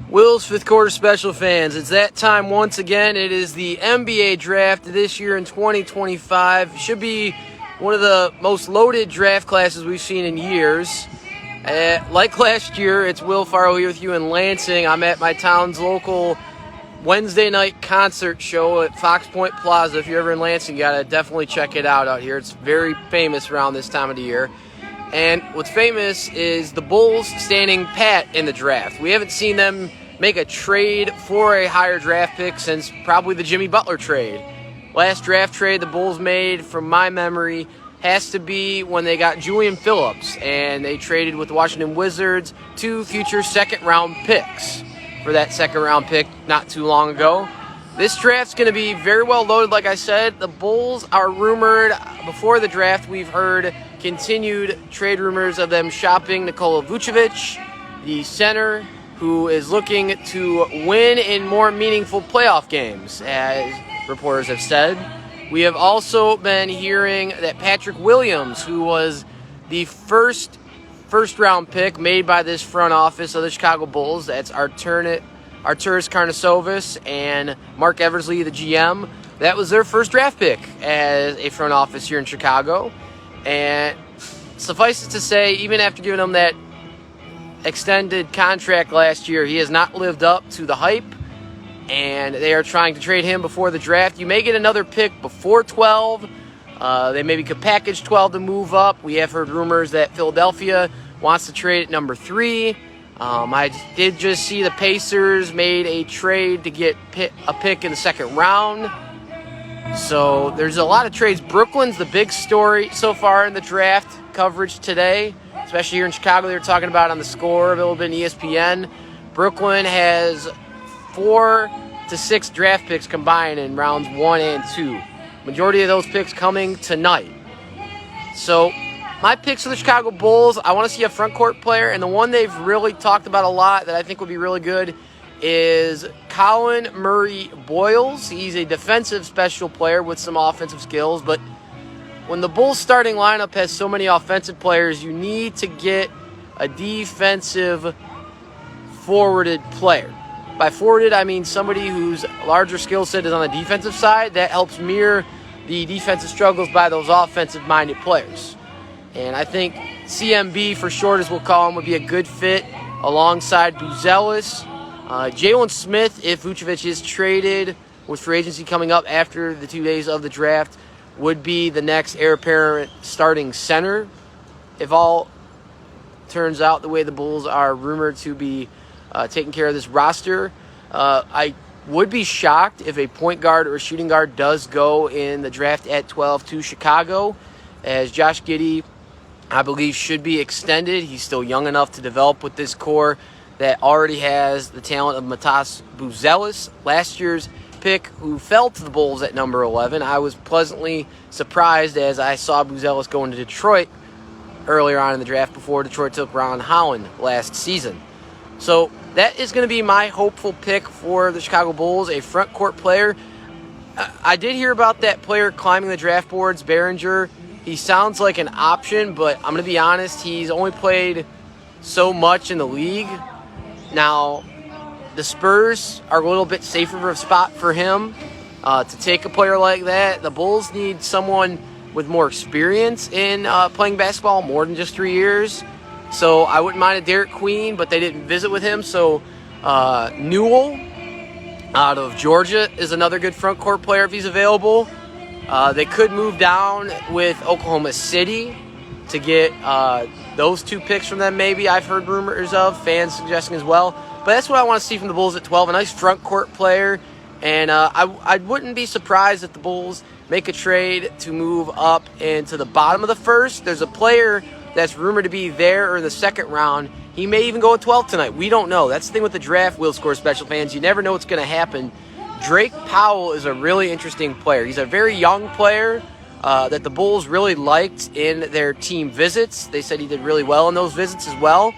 Will's fifth quarter special fans, it's that time once again. It is the NBA draft this year in 2025. Should be one of the most loaded draft classes we've seen in years. Like last year, it's Will Farrell here with you in Lansing. I'm at my town's local Wednesday night concert show at Fox Point Plaza. If you're ever in Lansing, you gotta definitely check it out here. It's very famous around this time of the year. And what's famous is the Bulls standing pat in the draft. We haven't seen them make a trade for a higher draft pick since probably the Jimmy Butler trade. Last draft trade the Bulls made, from my memory, has to be when they got Julian Phillips, and they traded with the Washington Wizards 2 future second-round picks for that second-round pick not too long ago. This draft's going to be very well loaded, like I said. The Bulls are rumored, before the draft, we've heard continued trade rumors of them shopping Nikola Vucevic, the center, who is looking to win in more meaningful playoff games, as reporters have said. We have also been hearing that Patrick Williams, who was the first-round pick made by this front office of the Chicago Bulls, that's Arturas Karnisovas and Mark Eversley, the GM, that was their first draft pick as a front office here in Chicago. And suffice it to say, even after giving him that extended contract last year, he has not lived up to the hype, and they are trying to trade him before the draft. You may get another pick before 12. They maybe could package 12 to move up. We have heard rumors that Philadelphia wants to trade at number 3. I did just see the Pacers made a trade to get a pick in the second round. So there's a lot of trades. Brooklyn's the big story so far in the draft coverage today, especially here in Chicago. They were talking about on The Score, available on ESPN. Brooklyn has 4 to 6 draft picks combined in rounds 1 and 2. Majority of those picks coming tonight. So my picks for the Chicago Bulls, I want to see a front court player, and the one they've really talked about a lot that I think would be really good is Colin Murray Boyles. He's a defensive special player with some offensive skills, but when the Bulls starting lineup has so many offensive players, you need to get a defensive forwarded player. By forwarded, I mean somebody whose larger skill set is on the defensive side. That helps mirror the defensive struggles by those offensive-minded players. And I think CMB, for short as we'll call him, would be a good fit alongside Buzelis. Jalen Smith, if Vucevic is traded with free agency coming up after the 2 days of the draft, would be the next heir apparent starting center. If all turns out the way the Bulls are rumored to be taking care of this roster, I would be shocked if a point guard or a shooting guard does go in the draft at 12 to Chicago, as Josh Giddey, I believe, should be extended. He's still young enough to develop with this core that already has the talent of Matas Buzelis, last year's pick, who fell to the Bulls at number 11. I was pleasantly surprised as I saw Buzelis go into Detroit earlier on in the draft before Detroit took Ron Holland last season. So that is going to be my hopeful pick for the Chicago Bulls, a front court player. I did hear about that player climbing the draft boards, Behringer. He sounds like an option, but I'm going to be honest, he's only played so much in the league. Now, the Spurs are a little bit safer of a spot for him to take a player like that. The Bulls need someone with more experience in playing basketball, more than just 3 years. So I wouldn't mind a Derek Queen, but they didn't visit with him. So Newell out of Georgia is another good front court player if he's available. They could move down with Oklahoma City to get those 2 picks from them maybe. I've heard rumors of, fans suggesting as well. But that's what I want to see from the Bulls at 12, a nice front court player. And I wouldn't be surprised if the Bulls make a trade to move up into the bottom of the first. There's a player that's rumored to be there or in the second round. He may even go at 12 tonight. We don't know. That's the thing with the draft, Will Score special fans. You never know what's going to happen. Drake Powell is a really interesting player. He's a very young player that the Bulls really liked in their team visits. They said he did really well in those visits as well.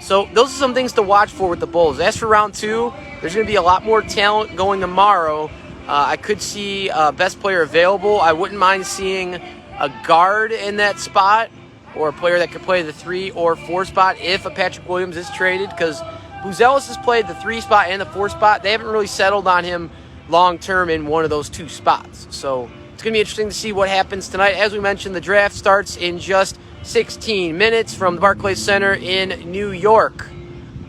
So those are some things to watch for with the Bulls. As for round 2, there's going to be a lot more talent going tomorrow. I could see best player available. I wouldn't mind seeing a guard in that spot, or a player that could play the 3 or 4 spot if a Patrick Williams is traded, because Buzelis has played the 3 spot and the 4 spot. They haven't really settled on him long term in one of those 2 spots. So it's going to be interesting to see what happens tonight. As we mentioned, the draft starts in just 16 minutes from the Barclays Center in New York.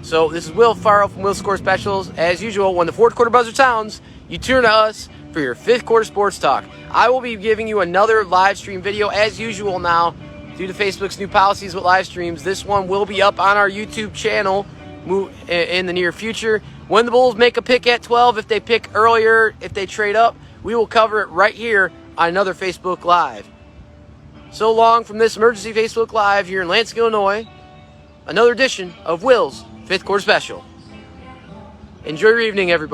So this is Will Farrell from Will Score Specials. As usual, when the fourth quarter buzzer sounds, you turn to us for your fifth quarter sports talk. I will be giving you another live stream video as usual now due to Facebook's new policies with live streams. This one will be up on our YouTube channel in the near future. When the Bulls make a pick at 12, if they pick earlier, if they trade up, we will cover it right here on another Facebook Live. So long from this emergency Facebook Live here in Lansing, Illinois. Another edition of Will's Fifth Quarter Special. Enjoy your evening, everybody.